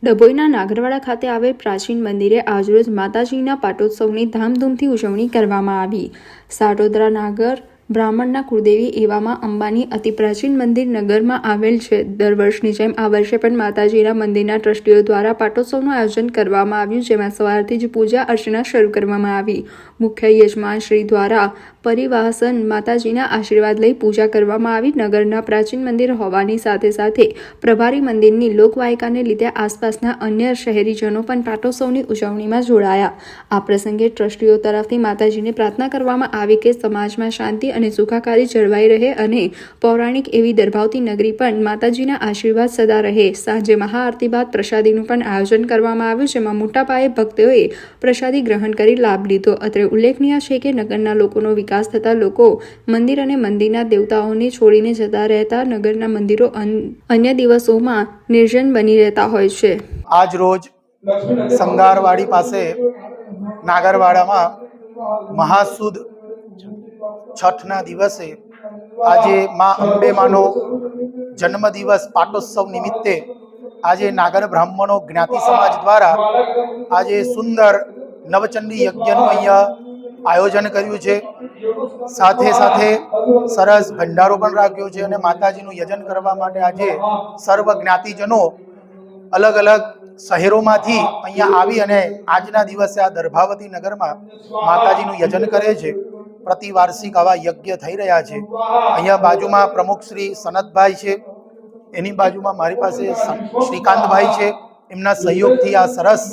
ડભોઈના નાગરવાડા ખાતે આવેલ પ્રાચીન મંદિરે આજરોજ માતાજીના પાટોત્સવની ધામધૂમથી ઉજવણી કરવામાં આવી। સાટોદરા નાગર બ્રાહ્મણના કુળદેવી એવામાં અંબાની અતિ પ્રાચીન મંદિર નગરમાં આવેલ છે। દર વર્ષની જેમ આ વર્ષે પણ માતાજીના મંદિરના ટ્રસ્ટીઓ દ્વારા પાટોત્સવનું આયોજન કરવામાં આવ્યું, જેમાં સવારથી જ પૂજા અર્ચના શરૂ કરવામાં આવી। મુખ્ય યજમાન શ્રી દ્વારા પરિવાહસન માતાજીના આશીર્વાદ લઈ પૂજા કરવામાં આવી। નગરના પ્રાચીન મંદિર હોવાની સાથે સાથે પ્રભારી મંદિરની લોકવાયકાને લીધે આસપાસના અન્ય શહેરીજનો પણ પાટોત્સવની ઉજવણીમાં જોડાયા। આ પ્રસંગે ટ્રસ્ટીઓ તરફથી માતાજીને પ્રાર્થના કરવામાં આવી કે સમાજમાં શાંતિ અને સુખાકારી જળવાઈ રહે અને પૌરાણિક એવી દરભાવતી નગરી પણ માતાજીના આશીર્વાદ સદા રહે। સાંજે મહાઆરતી બાદ પ્રસાદીનું પણ આયોજન કરવામાં આવ્યું, જેમાં મોટા પાયે ભક્તોએ પ્રસાદી ગ્રહણ કરી લાભ લીધો। અત્રે ઉલ્લેખનીય છે કે નગરના લોકોનો વિકાસ થતા લોકો મંદિર અને મંદિરના દેવતાઓને છોડીને જતા રહેતા નગરના મંદિરો અન્ય દિવસોમાં નિર્જન બની રહેતા હોય છે। આજ રોજ સંગારવાડી પાસે નાગરવાડામાં મહાસુદ છઠના દિવસે આજે માં અંબેમાનો જન્મદિવસ પાટોત્સવ નિમિત્તે આજે નાગર બ્રાહ્મણો જ્ઞાતિ સમાજ દ્વારા આજે સુંદર નવચંડી યજ્ઞનું અહીંયા આયોજન કર્યું છે। સાથે સાથે સરસ ભંડારો પણ રાખ્યો છે અને માતાજીનું યજન કરવા માટે આજે સર્વ જ્ઞાતિજનો અલગ અલગ શહેરોમાંથી અહીંયા આવી અને આજના દિવસે આ દર્ભાવતી નગરમાં માતાજીનું યજન કરે છે। પ્રતિવાર્ષિક આવા યજ્ઞ થઈ રહ્યા છે। અહીંયા બાજુમાં પ્રમુખ શ્રી સનતભાઈ છે, એની બાજુમાં મારી પાસે શ્રીકાંતભાઈ છે, એમના સહયોગથી આ સરસ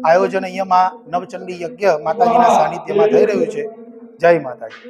આયોજન અહીંયામાં નવચંડી યજ્ઞ માતાજીના સાનિધ્યમાં થઈ રહ્યું છે। જય માતાજી।